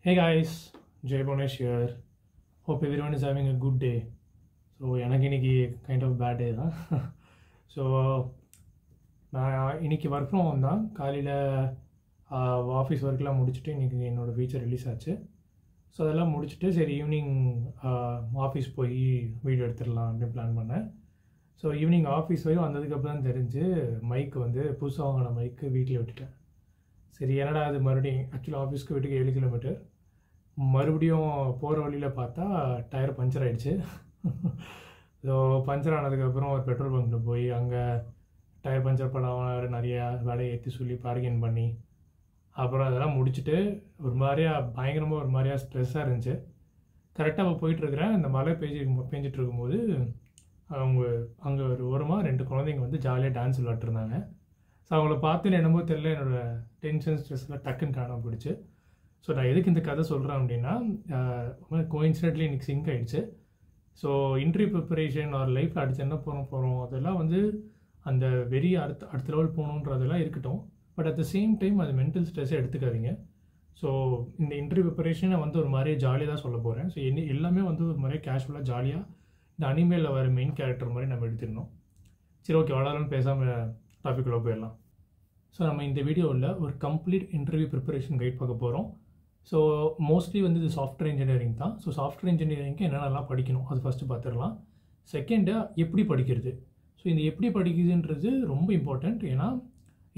Hey guys, Jay Bonesh here. Hope everyone is having a good day. So எனக்கு இன்னைக்கு kind of bad டே தான். So நான் இன்னைக்கு work from home தான். காலையில் ஆஃபீஸ் ஒர்க்லாம் முடிச்சுட்டு இன்றைக்கி என்னோடய ஃபீச்சர் ரிலீஸ் ஆச்சு. ஸோ அதெல்லாம் முடிச்சுட்டு சரி ஈவினிங் ஆஃபீஸ் போய் வீடியோ எடுத்துடலாம் அப்படின்னு பிளான் பண்ணேன். ஸோ ஈவினிங் ஆஃபீஸ் போய் வந்ததுக்கப்புறம் தான் தெரிஞ்சு மைக்கு வந்து புதுசாக வாங்கின மைக்கு வீட்டில் விட்டுட்டேன். சரி என்னடா அது மறுபடியும் ஆக்சுவலாக ஆஃபீஸ்க்கு வீட்டுக்கு 7 கிலோமீட்டர் மறுபடியும் போகிற வழியில் பார்த்தா டயர் பஞ்சர் ஆகிடுச்சு. ஸோ பஞ்சர் ஆனதுக்கப்புறம் ஒரு பெட்ரோல் பங்க்கில் போய் அங்கே டயர் பஞ்சர் பண்ண நிறைய வேலையை ஏற்றி சொல்லி பார்கெயின் பண்ணி அப்புறம் அதெல்லாம் முடிச்சுட்டு ஒரு பயங்கரமாக ஒரு மாதிரியாக ஸ்ட்ரெஸ்ஸாக இருந்துச்சு. கரெக்டாக இப்போ போயிட்டுருக்கிறேன். இந்த மழை பெஞ்சிட்டு இருக்கும்போது அங்கே ஒரு ஓரமாக 2 குழந்தைங்க வந்து ஜாலியாக டான்ஸ் விளாட்டுருந்தாங்க. ஸோ அவங்கள பார்த்துன்னு என்னமோ தெரியல என்னோடய டென்ஷன் ஸ்ட்ரெஸ்லாம் டக்குன்னு காணாமல் போயிடுச்சு. ஸோ நான் எதுக்கு இந்த கதை சொல்கிறேன் அப்படின்னா கோயின்சிடென்ட்லி இன்றைக்கி சிங்க் ஆகிடுச்சு. ஸோ இன்டர்வியூ ப்ரிப்பரேஷன் ஒரு லைஃப்பில் அடுத்து என்ன போகிறோம் அதெல்லாம் வந்து அந்த அடுத்த லெவல் போகணுன்றதெல்லாம் இருக்கட்டும். But at the same time அது மென்டல் ஸ்ட்ரெஸ்ஸை எடுத்துக்காதீங்க. ஸோ இந்த இன்டர்வியூ ப்ரிப்பரேஷனை வந்து ஒரு மாதிரி ஜாலியாக தான் சொல்ல போகிறேன். ஸோ எல்லாமே வந்து ஒரு மாதிரி கேஷுவலாக ஜாலியாக இந்த அனிமேலில் வர மெயின் கேரக்டர் மாதிரி நம்ம எடுத்துடணும். சரி ஓகே வளரன்னு பேசாமல் டாபிக்குள்ளே போயிடலாம். ஸோ நம்ம இந்த வீடியோவில் ஒரு கம்ப்ளீட் இன்டர்வியூ ப்ரிப்பரேஷன் கைட் பார்க்க போகிறோம். ஸோ மோஸ்ட்லி வந்து இது சாஃப்ட்வேர் இன்ஜினியரிங் தான். ஸோ சாஃப்ட்வேர் இன்ஜினியரிங்க்கு என்னென்னலாம் படிக்கணும் அது ஃபஸ்ட்டு பார்த்துடலாம். செகண்டு எப்படி படிக்கிறது. ஸோ இந்த எப்படி படிக்குதுன்றது ரொம்ப இம்பார்ட்டண்ட். ஏன்னா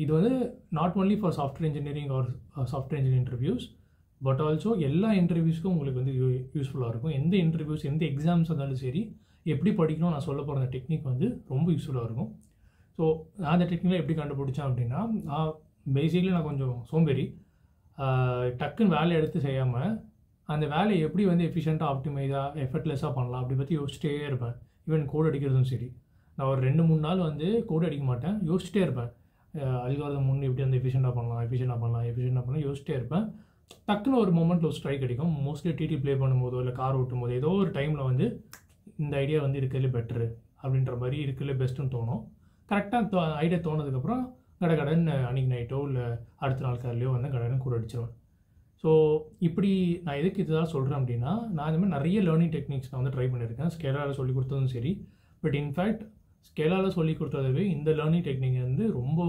இது வந்து not only for software engineering or software engineering interviews but also எல்லா இன்டர்வியூஸ்க்கும் உங்களுக்கு வந்து யூஸ்ஃபுல்லாக இருக்கும். எந்த இன்டர்வியூஸ் எந்த எக்ஸாம்ஸ் இருந்தாலும் சரி எப்படி படிக்கணும் நான் சொல்ல போகிற டெக்னிக் வந்து ரொம்ப யூஸ்ஃபுல்லாக இருக்கும். ஸோ நான் அந்த டெக்னிக்கை எப்படி கண்டுபிடிச்சேன் அப்படின்னா நான் கொஞ்சம் சோம்பேறி. டக்குன்னு வேலையை எடுத்து செய்யாமல் அந்த வேலையை எப்படி வந்து எஃபிஷியண்ட்டாக ஆப்டிமைஸாக எஃபர்ட்லெஸ்ஸாக பண்ணலாம் அப்படி பற்றி யோசிச்சிட்டே இருப்பேன். ஈவன் கோட் அடிக்கிறதும் சரி நான் ஒரு 2-3 நாள் வந்து கோட் அடிக்க மாட்டேன், யோசிச்சிட்டே இருப்பேன். அல்காரிதம் எப்படி வந்து எஃபிஷியண்ட்டாக பண்ணலாம் யோசிச்சிட்டே இருப்பேன். டக்குன்னு ஒரு மொமெண்ட்டில் ஒரு ஸ்ட்ரைக் அடிக்கும். மோஸ்ட்லி டிடி ப்ளே பண்ணும்போதோ இல்லை கார் ஓட்டும் போது ஏதோ ஒரு டைமில் வந்து இந்த ஐடியா வந்து இருக்கிறதுலே பெட்ரு அப்படின்ற மாதிரி இருக்கிறதுலே பெஸ்ட்டுன்னு தோணும். கரெக்டாக ஐடியா தோணுதுக்கப்புறம் கடன் அன்றைக்கி நைட்டோ இல்லை அடுத்த நாள் காலையிலையோ வந்து கடன் கூட அடிச்சிடுவேன். ஸோ இப்படி நான் எதுக்கு இதுதான் சொல்கிறேன் அப்படின்னா நான் இந்த மாதிரி நிறைய லேர்னிங் டெக்னிக்ஸ் நான் வந்து ட்ரை பண்ணியிருக்கேன். ஸ்கேலாவில் சொல்லி கொடுத்ததும் சரி பட் இன்ஃபேக்ட் ஸ்கேலாவில் சொல்லி கொடுத்ததவே இந்த லேர்னிங் டெக்னிக் வந்து ரொம்ப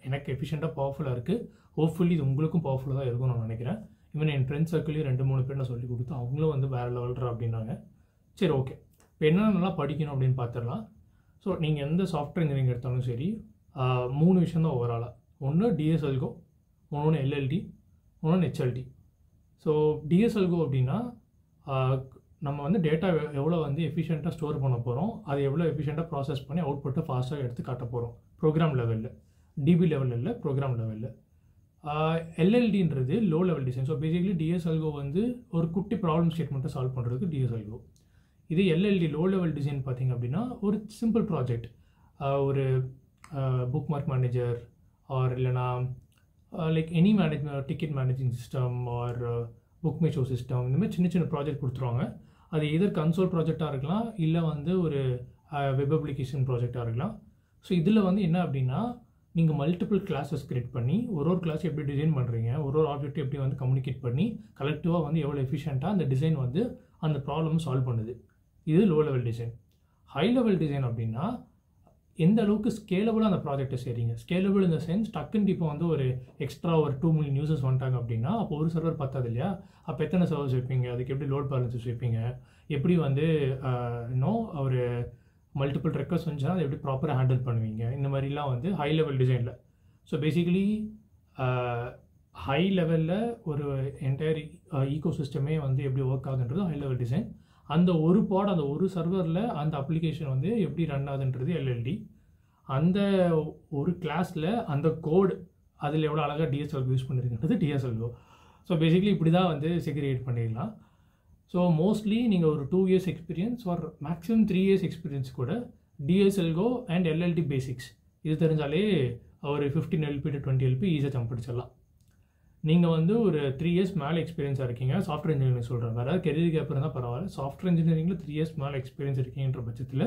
எனக்கு எஃபிஷியண்ட்டாக பவர்ஃபுல்லாக இருக்குது. ஹோப்ஃபுல்லி இது உங்களுக்கும் பவர்ஃபுல்லாக தான் இருக்கும்னு நான் நினைக்கிறேன். ஈவன் என் ஃப்ரெண்ட்ஸ் சர்க்கிளையும் 2-3 பேர் நான் சொல்லி கொடுத்து அவங்களும் வந்து வேறு லெவல்றா அப்படின்னாங்க. சரி ஓகே இப்போ என்னென்ன நல்லா படிக்கணும் அப்படின்னு பார்த்துடலாம். ஸோ நீங்கள் எந்த சாஃப்ட்வேர் இன்ஜினியரிங் எடுத்தாலும் சரி 3 விஷயம் தான் ஓவராலாக. ஒன்று டிஎஸ்எல்கோ, ஒன்று எல்எல்டி, ஒன்று ஹெச்எல்டி. ஸோ டிஎஸ்எல்கோ அப்படின்னா நம்ம வந்து டேட்டா எவ்வளோ வந்து எஃபிஷியண்ட்டாக ஸ்டோர் பண்ண போகிறோம், அதை எவ்வளோ எஃபிஷியண்ட்டாக ப்ராசஸ் பண்ணி அவுட்புட்டை ஃபாஸ்ட்டாக எடுத்து காட்ட போகிறோம் ப்ரோக்ராம் லெவலில், டிபி லெவலில் இல்லை ப்ரோக்ராம் லெவலில். எல்எல்டின்றது low level design. So basically டிஎஸ்எல்கோ வந்து ஒரு குட்டி ப்ராப்ளம் ஸ்டேட்மெண்ட்டை சால்வ் பண்ணுறதுக்கு டிஎஸ்எல்கோ. இது எல்எல்டி லோ லெவல் டிசைன் பார்த்திங்க அப்படின்னா ஒரு சிம்பிள் ப்ராஜெக்ட், ஒரு புக் மார்க் மேனேஜர் ஆர் இல்லைனா like any ticket managing system R book my show system இந்த மாதிரி சின்ன ப்ராஜெக்ட் கொடுத்துருவாங்க. அது எதர் கன்சோல் ப்ராஜெக்டாக இருக்கலாம் இல்லை வந்து ஒரு வெப் அப்ளிகேஷன் ப்ராஜெக்டாக இருக்கலாம். ஸோ இதில் வந்து என்ன அப்படின்னா நீங்கள் மல்டிபிள் கிளாஸஸ் கிரியேட் பண்ணி ஒரு கிளாஸ் எப்படி டிசைன் பண்ணுறீங்க, ஒரு ஆப்ஜெக்ட் எப்படி வந்து கம்யூனிகேட் பண்ணி கலெக்டிவாக வந்து எவ்வளோ எஃபிஷியண்ட்டாக அந்த டிசைன் வந்து அந்த ப்ராப்ளம் சால்வ் பண்ணுது. இது low level design. High level design அப்படின்னா எந்த அளவுக்கு ஸ்கேலபிளாக அந்த ப்ராஜெக்டை செய்கிறீங்க. ஸ்கேலபிள் இந்த சென்ஸ் டக்குன்னு இப்போ வந்து ஒரு எக்ஸ்ட்ரா ஒரு 2 million யூசர்ஸ் வந்துட்டாங்க அப்படின்னா அப்போ ஒரு சர்வர் பத்தாது இல்லையா. அப்போ எத்தனை சர்வர்ஸ் வைப்பீங்க, அதுக்கு எப்படி லோட் பேலன்சஸ் வைப்பீங்க, எப்படி வந்து ஒரு மல்டிபிள் ரெக்வஸ்ட் வந்துச்சுன்னா அதை எப்படி ப்ராப்பராக ஹேண்டில் பண்ணுவீங்க, இந்த மாதிரிலாம் வந்து ஹை லெவல் டிசைனில். ஸோ பேசிக்கலி ஹை லெவலில் ஒரு என்டையர் ஈகோ சிஸ்டமே வந்து எப்படி ஒர்க் ஆகுதுன்றது ஹை லெவல் டிசைன். அந்த ஒரு பாட் அந்த ஒரு சர்வரில் அந்த அப்ளிகேஷன் வந்து எப்படி ரன் ஆகுதுன்றது எல்எல்டி. அந்த ஒரு கிளாஸில் அந்த கோடு அதில் எவ்வளோ அழகாக டிஎஸ்எல்கோ யூஸ் பண்ணியிருக்குன்றது டிஎஸ்எல்கோ. ஸோ பேசிக்கலி இப்படி தான் வந்து செக்ரிகேட் பண்ணிடலாம். ஸோ மோஸ்ட்லி நீங்கள் ஒரு 2 years experience or maximum 3 years experience கூட டிஎஸ்எல்கோ அண்ட் எல்எல்டி பேசிக்ஸ் இது தெரிஞ்சாலே ஒரு 15 LP to 20 LP ஈஸியாக ஜம்ப் அடிச்சிடலாம். நீங்கள் வந்து ஒரு 3 years மேலே எக்ஸ்பீரியன்ஸாக இருக்கீங்க சாஃப்ட்வேர் இன்ஜினியரிங் சொல்கிறேன், அதாவது கெரியர் கேப் இருந்தால் பரவாயில்ல. சாஃப்ட்வேர் இன்ஜினியரிங்கில் 3 years மேலே எக்ஸ்பீரியன்ஸ் இருக்கீங்கன்ற பட்சத்தில்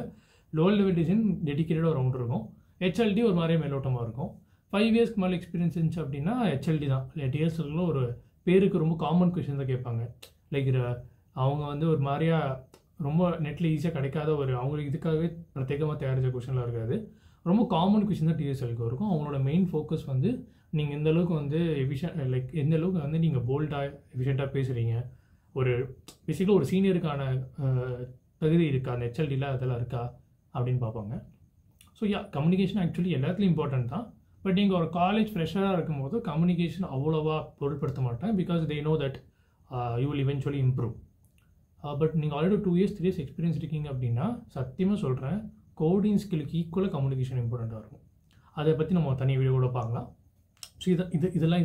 லோ லெவல் டிசைன் டெடிக்கேட்டட் ஒரு ரவுண்ட் இருக்கும். ஹெச்எல்டி ஒரு மாதிரி மேலோட்டமாக இருக்கும். 5 yearsக்கு மேலே எக்ஸ்பீரியன்ஸ் இருந்துச்சு அப்படின்னா ஹெச்எல்டி தான். டிஎஸ்எல்ல ஒரு பேருக்கு ரொம்ப காமன் கொஷின் தான் கேட்பாங்க. லைக் அவங்க வந்து ஒரு மாதிரியா ரொம்ப நெட்டில் ஈஸியாக கிடைக்காத ஒரு அவங்களுக்கு இதுக்காகவே பிரத்யேகமாக தயாரித்த கொஷின்லாம் இருக்காது. ரொம்ப காமன் கொஷின் தான் டிஎஸ்எலுக்கு இருக்கும். அவங்களோட மெயின் ஃபோக்கஸ் வந்து நீங்கள் எந்த அளவுக்கு வந்து லைக் எந்த அளவுக்கு வந்து நீங்கள் போல்டாக எஃபிஷியண்ட்டாக பேசுகிறீங்க, ஒரு பேசிக்கலாக ஒரு சீனியருக்கான தகுதி இருக்கா, அந்த ஹெச்எல்டியில் அதெல்லாம் இருக்கா அப்படின்னு பார்ப்பாங்க. ஸோ கம்யூனிகேஷன் ஆக்சுவலி எல்லாத்துலேயும் இம்பார்ட்டன்ட் தான். பட் நீங்கள் ஒரு காலேஜ் ஃப்ரெஷராக இருக்கும்போது கம்யூனிகேஷன் அவ்வளோவா பொருட்படுத்த மாட்டேன். Because they know that you will eventually improve. But நீங்கள் ஆல்ரெடி 2 years 3 years எக்ஸ்பீரியன்ஸ் இருக்கீங்க அப்படின்னா சத்தியமாக சொல்கிறேன், கோடிங் ஸ்கில்லுக்கு ஈக்குவலாக கம்யூனிகேஷன் இம்பார்ட்டண்ட்டாக இருக்கும். அதை பற்றி நம்ம தனி வீடியோட பார்க்கலாம். ஸோ இதெல்லாம்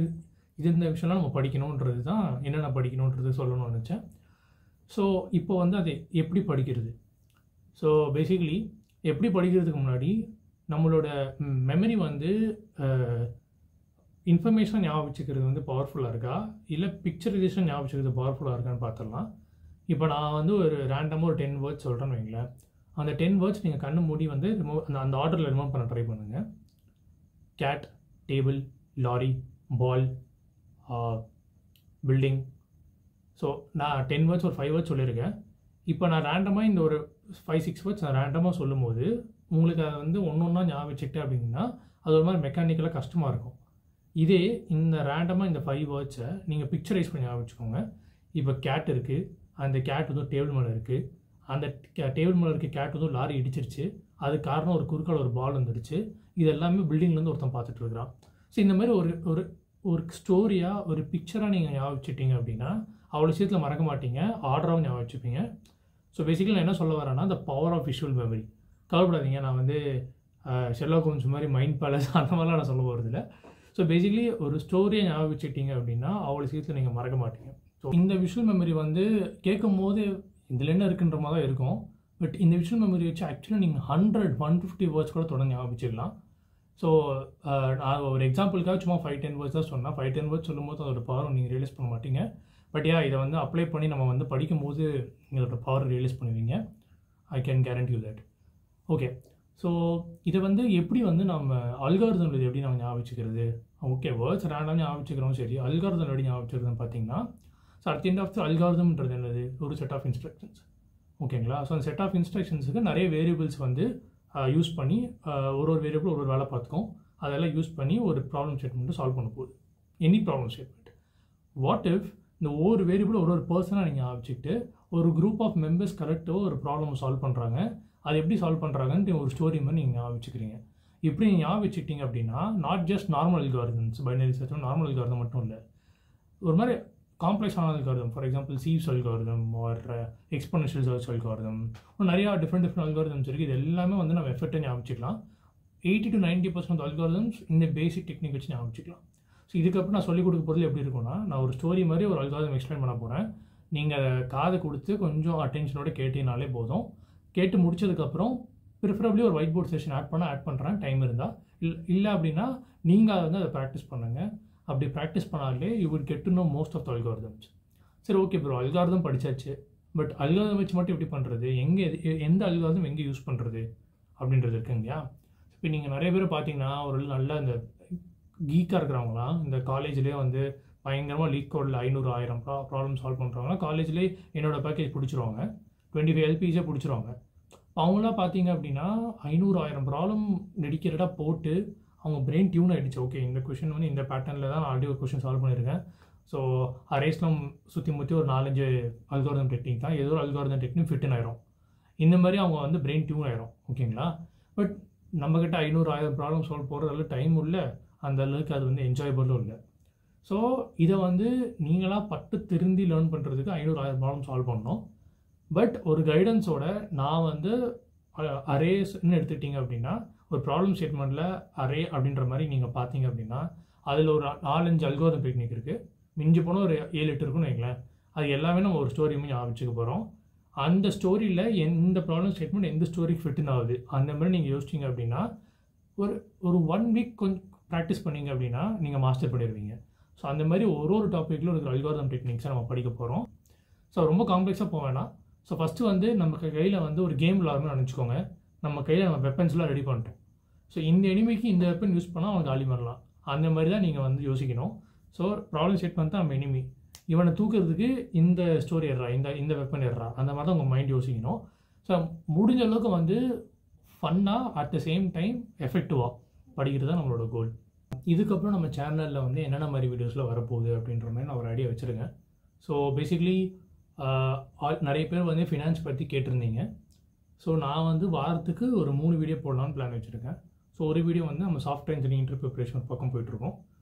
இந்த விஷயம்லாம் நம்ம படிக்கணுன்றது தான், என்னென்ன படிக்கணுன்றது சொல்லணும்னு நினச்சேன். ஸோ இப்போ வந்து அது எப்படி படிக்கிறது. ஸோ பேசிக்கலி எப்படி படிக்கிறதுக்கு முன்னாடி நம்மளோட மெமரி வந்து இன்ஃபர்மேஷன் ஞாபகம் வச்சுக்கிறது வந்து பவர்ஃபுல்லாக இருக்கா, இல்லை பிக்சரைசேஷன் ஞாபகம் வச்சுக்கிறது பவர்ஃபுல்லாக இருக்கான்னு பார்த்துடலாம். இப்போ நான் வந்து ஒரு ரேண்டமாக ஒரு 10 words சொல்கிறேன்னு வைங்களேன். அந்த 10 words நீங்கள் கண்ணு மூடி வந்து அந்த ஆர்டரில் ரிமூவ் பண்ண ட்ரை பண்ணுங்கள். கேட், டேபிள், லாரி, பால், பில்டிங். ஸோ நான் 10 words ஒரு 5 words சொல்லியிருக்கேன். இப்போ நான் ரேண்டமாக இந்த ஒரு 5-6 words நான் ரேண்டமாக சொல்லும் போது உங்களுக்கு அதை வந்து ஒன்றா ஞாபகம் வச்சுக்கிட்டேன் அப்படின்னா அது ஒரு மாதிரி மெக்கானிக்கலாக கஷ்டமாக இருக்கும். இதே இந்த ரேண்டமாக இந்த 5 wordsஸை நீங்கள் பிக்சரைஸ் பண்ணி ஞாபகம் வச்சுக்கோங்க. இப்போ கேட் இருக்குது, அந்த கேட் வந்து டேபிள் மேலே இருக்குது, அந்த டேபிள் மேலே இருக்க கேட் வந்து லாரி இடிச்சிருச்சு, அது காரணம் ஒரு குறுக்கால் ஒரு பால் வந்துடுச்சு, இது எல்லாமே பில்டிங்லேருந்து ஒருத்தன் பார்த்துட்டு இருக்கிறான். ஸோ இந்த மாதிரி ஒரு ஒரு ஒரு ஸ்டோரியாக ஒரு பிக்சராக நீங்கள் ஞாபகம் வச்சுட்டீங்க அப்படின்னா அவ்வளோ விஷயத்தில் மறக்க மாட்டீங்க, ஆர்டராகவும் ஞாபகம் வச்சுப்பீங்க. ஸோ பேசிக்கலி நான் என்ன சொல்ல வரேன்னா, the power of visual memory. கவலைப்படாதீங்க, நான் வந்து ஷெர்லாக் ஹோம்ஸ் மாதிரி மைண்ட் பேலஸ் அந்த மாதிரிலாம் நான் சொல்ல போகிறதில்ல. ஸோ பேசிக்கலி ஒரு ஸ்டோரியை ஞாபகம் வச்சுக்கிட்டீங்க அப்படின்னா அவ்வளோ விஷயத்தில் நீங்கள் மறக்க மாட்டீங்க. ஸோ இந்த விஷுவல் மெமரி வந்து கேட்கும் போது இதில் என்ன இருக்குன்ற மாதிரி தான் இருக்கும். பட் இந்த விஷுவல் மெமரி வச்சு ஆக்சுவலாக நீங்கள் 100-150 words கூட தொடர்ந்து ஞாபகம் வச்சுக்கலாம். ஸோ நான் ஒரு எக்ஸாம்பிளுக்காக சும்மா 5-10 words தான் சொன்னேன். 5-10 words சொல்லும்போது அதோட பவர் நீங்கள் ரியலைஸ் பண்ண மாட்டீங்க. பட் இதை வந்து அப்ளை பண்ணி நம்ம வந்து படிக்கும்போது இதோட பவர் ரியலைஸ் பண்ணுவீங்க. ஐ can guarantee you that. Okay, so இதை வந்து எப்படி வந்து நம்ம அல்காரிதம் இது எப்படி நம்ம ஞாபகம் வச்சுக்கிறது. ஓகே, வேர்ட்ஸ் ரேண்டமாக ஞாபகம் வச்சுக்கிறோம் சரி, அல்காரிதம் எப்படி ஞாபகம் வச்சுக்கிறதுன்னு பார்த்தீங்கன்னா, so at the end of the அல்காரிதம்ன்றது என்னது, ஒரு செட் ஆஃப் இன்ஸ்ட்ரக்ஷன்ஸ். ஓகேங்களா. ஸோ அந்த செட் ஆஃப் இன்ஸ்ட்ரக்ஷன்ஸுக்கு நிறைய வேரியபிள்ஸ் வந்து யூஸ் பண்ணி ஒரு வேரியபிள் ஒரு வேலை பார்த்துக்கும். அதெல்லாம் யூஸ் பண்ணி ஒரு ப்ராப்ளம் ஸ்டேட்மெண்ட்டு சால்வ் பண்ண போகுது. Any problem statement. What if இந்த ஒவ்வொரு வேரியபிள் ஒரு பர்சனாக நீங்கள் ஞாபகிச்சுட்டு ஒரு குரூப் ஆஃப் மெம்பர்ஸ் கரெக்டாக ஒரு ப்ராப்ளம் சால்வ் பண்ணுறாங்க, அது எப்படி சால்வ் பண்ணுறாங்கன்ட்டு ஒரு ஸ்டோரி மாதிரி நீங்கள் ஞாபகம் வச்சுக்கிறீங்க. இப்படி நீங்கள் ஞாபகம் வச்சுக்கிட்டீங்க அப்படின்னா not just normal algorithms, binary search normal algorithm மட்டும் இல்லை, ஒரு மாதிரி காம்ப்ளெக்ஸான algorithm. For example sieves algorithm or exponential search algorithm, நிறையா டிஃப்ரெண்ட் அல்காரிதம்ஸ் இருக்குது. இது எல்லாமே வந்து நம்ம எஃபெக்ட்டை ஞாபகம் வச்சுக்கலாம். 80-90% அல்காரிதம்ஸ் இந்த பேசிக் டெக்னிக் வச்சு ஞாபகம் வச்சுக்கலாம். ஸோ இதுக்கப்புறம் நான் சொல்லிக் கொடுக்க பொருள் எப்படி இருக்கும்னா, நான் ஒரு ஸ்டோரி மாதிரி ஒரு அல்காரிதம் எக்ஸ்பிளைன் பண்ண போகிறேன். நீங்கள் காதை கொடுத்து கொஞ்சம் அட்டென்ஷனோட கேட்டீங்கனாலே போதும். கேட்டு முடிச்சதுக்கப்புறம் ப்ரிஃபரபிளி ஒரு ஒயிட் போர்ட் செஷன் ஆட் பண்ணுறேன் டைம் இருந்தால். இல்லை அப்படின்னா நீங்கள் அதை வந்து அதை ப்ராக்டிஸ் பண்ணுங்கள். அப்படி ப்ராக்டிஸ் பண்ணாலே you will get to know most of the algorithms. சரி, ஓகே ப்ரோ, அல்காரிதம் படித்தாச்சு, பட் அல்காரிதம் வச்சு மட்டும் எப்படி பண்ணுறது, எந்த அல்காரிதம் எங்கே யூஸ் பண்ணுறது அப்படின்றது இருக்குங்க இல்லையா. இப்போ நீங்கள் நிறைய பேர் பார்த்தீங்கன்னா ஒரு நல்ல இந்த கீக்காக இருக்கிறவங்களாம் இந்த காலேஜ்லேயே வந்து பயங்கரமாக லீக் கோடில் 500-1000 ப்ராப்ளம் சால்வ் பண்ணுறவங்களாம் காலேஜ்லேயே என்னோடய பேக்கேஜ் பிடிச்சிருவாங்க, 25 LPஸே பிடிச்சிருவாங்க. அவங்களாம் பார்த்தீங்க அப்படின்னா 500-1000 ப்ராப்ளம் டெடிக்கேட்டடாக போட்டு அவங்க பிரெயின் டியூன் ஆகிடுச்சு. ஓகே, இந்த கொஷின் வந்து இந்த பேட்டர்னில் தான் நான் ஆல்ரெடி ஒரு கொஷின் சால்வ் பண்ணியிருக்கேன். ஸோ அரேஸ்லாம் சுற்றி முற்றி ஒரு 4-5 அல்காரிதம் டெக்னிக் தான், ஏதோ ஒரு அல்காரிதம் டெக்னிக் ஃபிட்டன் ஆயிரும். இந்த மாதிரி அவங்க வந்து பிரெயின் டியூன் ஆயிரும். ஓகேங்களா. பட் நம்மக்கிட்ட 500-1000 ப்ராப்ளம் சால்வ் போகிறதால டைம் இல்லை, அந்த அளவுக்கு அது வந்து என்ஜாயபிளும் இல்லை. ஸோ இதை வந்து நீங்களாக பட்டு திருந்தி லேர்ன் பண்ணுறதுக்கு 500-1000 ப்ராப்ளம் சால்வ் பண்ணணும். பட் ஒரு கைடன்ஸோட நான் வந்து அரேஸ்ன்னு எடுத்துக்கிட்டிங்க அப்படின்னா ஒரு ப்ராப்ளம் ஸ்டேட்மெண்ட்டில் அரே அப்படின்ற மாதிரி நீங்கள் பார்த்தீங்க அப்படின்னா அதில் ஒரு 4-5 அல்காரிதம் டெக்னிக் இருக்குது. மிஞ்சி போனால் ஒரு 7-8 இருக்குன்னு வைங்களேன். அது எல்லாமே நம்ம ஒரு ஸ்டோரியுமே ஞாபகிச்சுக்க போகிறோம். அந்த ஸ்டோரியில் எந்த ப்ராப்ளம் ஸ்டேட்மெண்ட் எந்த ஸ்டோரிக்கு ஃபிட்டுன்னு ஆகுது அந்த மாதிரி நீங்கள் யோசிச்சிங்க அப்படின்னா ஒரு 1 week கொஞ்சம் ப்ராக்டிஸ் பண்ணிங்க அப்படின்னா நீங்கள் மாஸ்டர் பண்ணிடுவீங்க. ஸோ அந்த மாதிரி ஒரு டாப்பிக்கில் ஒரு அல்காரிதம் டெக்னிக்ஸை நம்ம படிக்க போகிறோம். ஸோ ரொம்ப காம்ப்ளெக்ஸாக போக வேணாம். ஸோ ஃபஸ்ட்டு வந்து நமக்கு கையில் வந்து ஒரு கேம் விளாட்ணும்னு நினச்சிக்கோங்க. நம்ம கையில் நம்ம வெப்பன்ஸ்லாம் ரெடி பண்ணிட்டோம். ஸோ இந்த எனிமிக்கு இந்த வெப்பன் யூஸ் பண்ணால் அவங்க காலி பண்ணலாம். அந்த மாதிரி தான் நீங்கள் வந்து யோசிக்கணும். ஸோ ப்ராப்ளம் ஸ்டேட்மெண்ட் தான் நம்ம எனிமி. இவனை தூக்குறதுக்கு இந்த ஸ்டோரி ஏறா, இந்த வெப்பன் ஏறா, அந்த மாதிரி தான் உங்கள் மைண்ட் யோசிக்கணும். ஸோ முடிஞ்ச அளவுக்கு வந்து ஃபன்னாக அட் த சேம் டைம் எஃபெக்டிவாக படிக்கிறது தான் நம்மளோட கோல். இதுக்கப்புறம் நம்ம சேனலில் வந்து என்னென்ன மாதிரி வீடியோஸில் வரப்போகுது அப்படின்ற மாதிரி நான் ஒரு ஐடியா வச்சுருக்கேன். ஸோ பேசிக்லி நிறைய பேர் வந்து ஃபினான்ஸ் பற்றி கேட்டிருந்தீங்க. ஸோ நான் வந்து வாரத்துக்கு ஒரு 3 வீடியோ போடலான்னு பிளான் வச்சுருக்கேன். ஸோ ஒரு வீடியோ வந்து நம்ம சாஃப்ட்வேர் இன்ஜினியரிங் இன்டர்வியூ ப்ரிப்பரேஷன் ஒரு பக்கம் போயிட்டுருக்கோம்.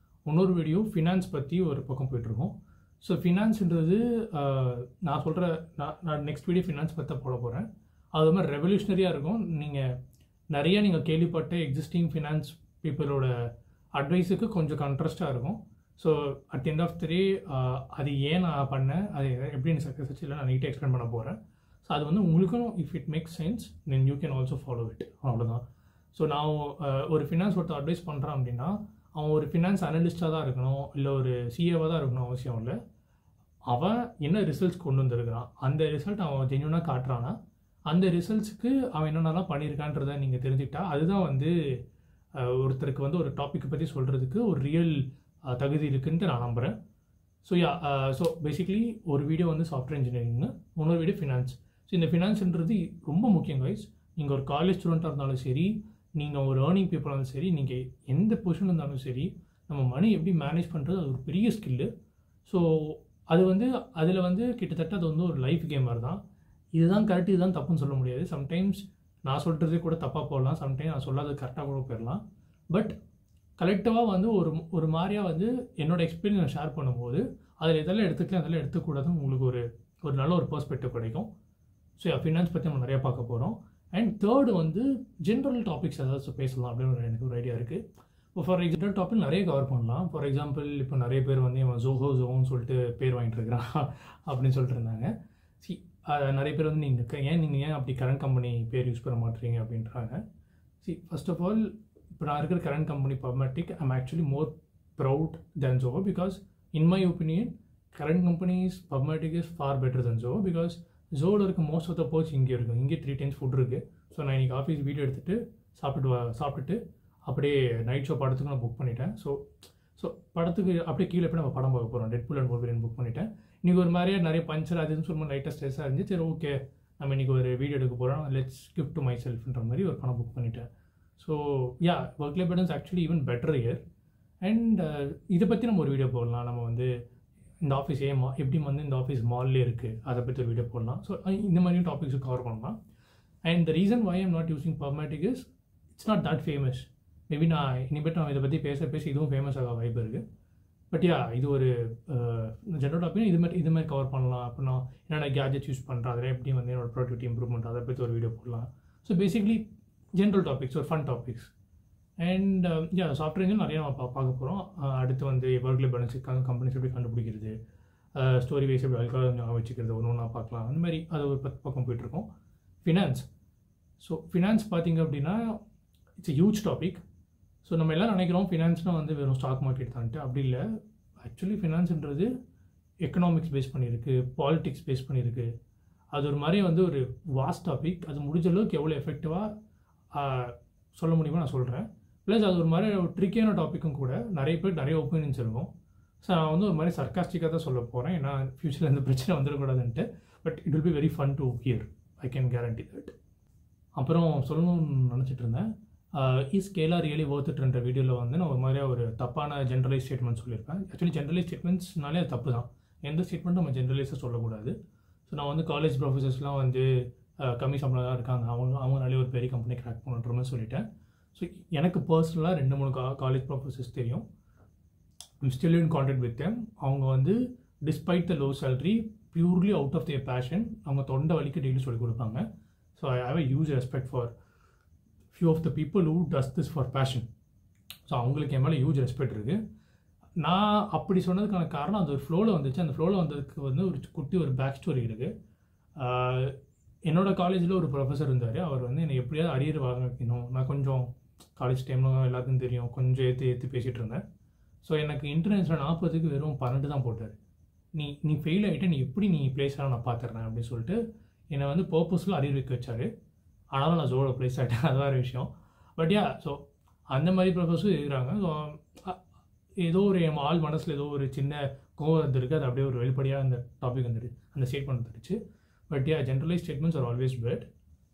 இன்னொரு வீடியோ ஃபினான்ஸ் பற்றி ஒரு பக்கம் போயிட்டுருக்கோம். ஸோ ஃபினான்ஸுன்றது நான் சொல்கிற நான் நெக்ஸ்ட் வீடியோ ஃபினான்ஸ் பற்றி போட போகிறேன். அது மாதிரி ரெவல்யூஷனரியாக இருக்கும். நீங்கள் கேள்விப்பட்ட எக்ஸிஸ்டிங் ஃபினான்ஸ் பீப்புளோட அட்வைஸுக்கு கொஞ்சம் கான்ட்ராஸ்ட்டாக இருக்கும். So at the end of the day அது ஏன் நான் பண்ணேன், அது எப்படி எனக்கு சக்ஸஸ் ஆச்சு, இல்லை நான் நீட்டாக எக்ஸ்பிளைன் பண்ண போகிறேன். ஸோ அது வந்து உங்களுக்கும் if it makes sense then you can also follow it. அவ்வளோதான். ஸோ நான் ஒரு ஃபினான்ஸ் ஒருத்தர் அட்வைஸ் பண்ணுறான் அப்படின்னா அவன் ஒரு ஃபினான்ஸ் அனலிஸ்ட்டாக தான் இருக்கணும், இல்லை ஒரு சிஏவாக தான் இருக்கணும் அவசியம் இல்லை. அவன் என்ன ரிசல்ட்ஸ் கொண்டு வந்திருக்கிறான், அந்த ரிசல்ட் அவன் ஜென்யூனாக காட்டுறான்னா அந்த ரிசல்ட்ஸுக்கு அவன் என்னென்னலாம் பண்ணியிருக்கான்றதை நீங்கள் தெரிஞ்சுக்கிட்டா அதுதான் வந்து ஒருத்தருக்கு வந்து ஒரு டாப்பிக்கை பற்றி சொல்கிறதுக்கு ஒரு ரியல் தகுதி இருக்குன்ட்டு நான் நம்புகிறேன். ஸோ ஸோ பேசிக்லி ஒரு வீடியோ வந்து சாஃப்ட்வேர் இன்ஜினியரிங்னு, இன்னொரு வீடியோ ஃபினான்ஸ். ஸோ இந்த ஃபினான்ஸுன்றது ரொம்ப முக்கியம் கைஸ். நீங்கள் ஒரு காலேஜ் ஸ்டூடெண்ட்டாக இருந்தாலும் சரி, நீங்கள் ஒரு ஏர்னிங் பீப்புளாக இருந்தாலும் சரி, நீங்கள் எந்த பொசிஷன் இருந்தாலும் சரி, நம்ம மணி எப்படி மேனேஜ் பண்ணுறது அது ஒரு பெரிய ஸ்கில்லு. ஸோ அது வந்து அதில் வந்து கிட்டத்தட்ட அது வந்து ஒரு லைஃப் கேம் மாதிரி தான். இதுதான் கரெக்ட், இதுதான் தப்புன்னு சொல்ல முடியாது. சம்டைம்ஸ் நான் சொல்கிறதே கூட தப்பாக போடலாம், சம்டைம்ஸ் நான் சொல்லாதது கரெக்டாக கூட போயிடலாம். பட் கலெக்டிவாக வந்து ஒரு மாதிரியாக வந்து என்னோடய எக்ஸ்பீரியன்ஸ் ஷேர் பண்ணும்போது அதில் இதெல்லாம் எடுத்துக்கலாம், அதெல்லாம் எடுத்துக்கூடாதுன்னு உங்களுக்கு ஒரு நல்ல ஒரு பெர்ஸ்பெக்டிவ் கிடைக்கும். ஸோ ஃபினான்ஸ் பற்றி நம்ம நிறையா பார்க்க போகிறோம். அண்ட் தேர்டு வந்து ஜென்ரல் டாபிக்ஸ் ஏதாச்சும் பேசலாம் அப்படின்னு எனக்கு ஒரு ஐடியா இருக்குது. இப்போ ஃபார் ஜென்ரல் டாபிக் நிறைய கவர் பண்ணலாம். ஃபார் எக்ஸாம்பிள் இப்போ நிறைய பேர் வந்து இவன் ஜோன்னு சொல்லிட்டு பேர் வாங்கிட்டு இருக்கிறான் அப்படின்னு சொல்லிட்டு இருந்தாங்க. நிறைய பேர் வந்து நீங்கள் ஏன் அப்படி கரண்ட் கம்பெனி பேர் யூஸ் பண்ண மாட்டீங்க அப்படின்றாங்க. ஃபர்ஸ்ட் ஆஃப் ஆல் இப்போ நான் இருக்கிற current company PubMatic I'm actually more proud than Zoho because in my opinion current companies PubMatic is far better than Zoho because ஜோவில் இருக்க மோஸ்ட் ஆஃப் த போர்ச் இங்கே இருக்கும். இங்கே 3 times ஃபுட் இருக்குது. ஸோ நான் இன்றைக்கி ஆஃபீஸ் வீடியோ எடுத்துகிட்டு சாப்பிட்டுட்டு அப்படியே நைட் ஷோ படத்துக்கு நான் புக் பண்ணிட்டேன். ஸோ படத்துக்கு அப்படியே கீழே போய் நம்ம படம் பார்க்க போகிறோம். டெட்பூல் அண்ட் வொல்வரின் புக் பண்ணிட்டேன். இன்றைக்கி ஒரு மாதிரியே நிறைய பஞ்சர் அதுன்னு சொல்லும்போது லைட்டாக ஸ்ட்ரெஸ்ஸாக இருந்துச்சு. சரி ஓகே நம்ம இன்றைக்கி ஒரு வீடியோ எடுக்க போகிறோம், லெட்ஸ் கிஃப்ட் டு மை செல்ஃப்ன்ற மாதிரி ஒரு படம் புக் பண்ணிட்டேன். So work life balance actually even better year. And இதை பற்றி நம்ம ஒரு வீடியோ போடலாம். நம்ம வந்து இந்த ஆஃபீஸ் எப்படி வந்து இந்த ஆஃபீஸ் மால்லே இருக்குது அதை பற்றி ஒரு வீடியோ போடலாம். ஸோ இந்த மாதிரியும் டாபிக்ஸும் கவர் பண்ணலாம். And the reason why I'm not using PubMatic is it's not that famous. Maybe நான் இனிமேட்டு நான் இதை பற்றி பேச இதுவும் ஃபேமஸ் ஆக வாய்ப்பு இருக்குது. பட் இது ஒரு ஜென்ரல் டாபிக். இது மாதிரி கவர் பண்ணலாம். அப்படின்னா என்னென்ன கேஜெட்ஸ் யூஸ் பண்ணுறேன், அதில் எப்படி வந்து என்னோட ப்ரொடக்டிவிட்டி இம்ப்ரூவ்மெண்ட் அதை பற்றி ஒரு வீடியோ போடலாம். ஸோ பேசிக்லி ஜென்ரல் டாபிக்ஸ், ஒரு fun topics. And software engineering நிறையா நம்ம பார்க்க போகிறோம். அடுத்து வந்து ஒர்க் லைஃப் பேலன்ஸ் கம்பெனிஸ் எப்படி கண்டுபிடிக்கிறது, ஸ்டோரி வைஸ் எப்படி அல்காரிதம் வச்சுக்கிறது, ஒன்று பார்க்கலாம். அந்த மாதிரி அது ஒரு 10 பக்கம் போயிட்டுருக்கோம். ஃபினான்ஸ். ஸோ ஃபினான்ஸ் பார்த்திங்க அப்படின்னா it's a huge topic. So நம்ம எல்லாம் நினைக்கிறோம் ஃபினான்ஸ்னால் வந்து வெறும் ஸ்டாக் மார்க்கெட் தான்ட்டு. அப்படி இல்லை. ஆக்சுவலி ஃபினான்ஸுன்றது எக்கனாமிக்ஸ் பேஸ் பண்ணியிருக்கு, பாலிட்டிக்ஸ் பேஸ் பண்ணியிருக்கு. அது ஒரு மாதிரி வந்து ஒரு வாஸ்ட் டாபிக். அது முடிஞ்ச அளவுக்கு எவ்வளோ எஃபெக்டிவாக சொல்ல முடியுமோ நான் சொல்கிறேன். ப்ளஸ் அது ஒரு மாதிரி ஒரு ட்ரிக்கியான டாப்பிக்கும் கூட. நிறைய பேர் நிறைய ஒப்பீனியன்ஸ் இருக்கும். ஸோ நான் வந்து ஒரு மாதிரி சர்க்காஸ்டிக்காக தான் சொல்ல போகிறேன், ஏன்னா ஃப்யூச்சரில் எந்த பிரச்சனை வந்துடக்கூடாதுன்ட்டு. But it will be very fun to hear, I can guarantee that. அப்புறம் சொல்லணும்னு நினச்சிட்டு இருந்தேன், இஸ் ஸ்கேலா ரியலி ஒர்த்துட்ன்ற வீடியோவில் வந்து நான் ஒரு மாதிரியாக ஒரு தப்பான ஜென்ரலைஸ் ஸ்டேட்மெண்ட் சொல்லியிருப்பேன். ஆக்சுவலி ஜென்ரலைஸ் ஸ்டேட்மெண்ட்ஸ்னாலே அது தப்பு தான். எந்த ஸ்டேட்மெண்ட்டும் நம்ம ஜென்ரலைஸாக சொல்லக்கூடாது. ஸோ நான் வந்து காலேஜ் ப்ரொஃபஸர்ஸ்லாம் வந்து கம்மி சம்பளம் தான் இருக்காங்க, அவங்களாலே ஒரு பெரிய கம்பெனி கிராக் பண்ணுன்ற மாதிரி சொல்லிட்டேன். ஸோ எனக்கு பர்சனலாக 2-3 காலேஜ் ப்ரொஃபஸர்ஸ் தெரியும். I'm still in contact with them. அவங்க வந்து despite the low salary purely out of their passion அவங்க தொண்டை வலிக்கு டெய்லி சொல்லிக் கொடுப்பாங்க. So I have a huge respect for few of the people who does this for passion. ஸோ அவங்களுக்கு என் மேலே ஹியூஜ் ரெஸ்பெக்ட் இருக்குது. நான் அப்படி சொன்னதுக்கான காரணம் அது ஒரு ஃப்ளோவில் வந்துச்சு. அந்த ஃப்ளோவில் வந்ததுக்கு வந்து ஒரு பேக் ஸ்டோரி இருக்குது. என்னோடய காலேஜில் ஒரு ப்ரொஃபஸர் இருந்தார். அவர் வந்து என்னை எப்படியாவது அரியர் வாங்க வைக்கணும். நான் கொஞ்சம் காலேஜ் டைமில் எல்லாத்துக்கும் தெரியும், கொஞ்சம் ஏற்றி பேசிகிட்டு இருந்தேன். ஸோ எனக்கு இன்டர்நெட்ஸில் 40க்கு வெறும் 12 தான் போட்டார். நீ ஃபெயில் ஆகிட்ட நீ எப்படி பிளேஸ் ஆக நான் பார்த்துறேன் அப்படின்னு சொல்லிட்டு என்னை வந்து பர்பஸ்ஃபுல்லாக அரியர் வைக்க வச்சார். ஆனாலும் நான் ஜோட ப்ளேஸ் ஆகிட்டேன், அது வேறு விஷயம். பட் ஸோ அந்த மாதிரி ப்ரொஃபஸரும் இருக்கிறாங்க. ஸோ ஏதோ ஒரு என் ஆள் மனசில் ஏதோ ஒரு சின்ன கோவம் வந்துருக்கு, அது அப்படியே ஒரு வெளிப்படையாக அந்த டாபிக் வந்துடுது, அந்த ஸ்டேட்மெண்ட் வந்துடுச்சு. But generalise statements are always bad.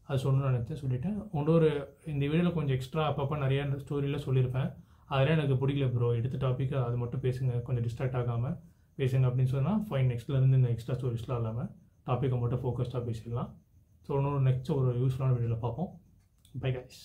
அது சொல்லணும்னு நினச்சேன், சொல்லிட்டேன். இன்னொரு இந்த வீடியோவில் கொஞ்சம் எக்ஸ்ட்ரா அப்பப்போ நிறையா ஸ்டோரியில் சொல்லியிருப்பேன், அதெல்லாம் எனக்கு பிடிக்கல ப்ரோ, எடுத்த டாப்பிக்கு அது மட்டும் பேசுங்க, கொஞ்சம் டிஸ்ட்ராக்ட் ஆகாமல் பேசுங்க அப்படின்னு சொன்னால் ஃபைன். நெக்ஸ்ட்லேருந்து இந்த எக்ஸ்ட்ரா ஸ்டோரிஸ்லாம் இல்லாமல் டாப்பிக்கை மட்டும் ஃபோக்கஸ்டாக பேசிடலாம். ஸோ இன்னொரு நெக்ஸ்ட் ஒரு யூஸ்ஃபுல்லான வீடியோவில் பார்ப்போம். Bye guys.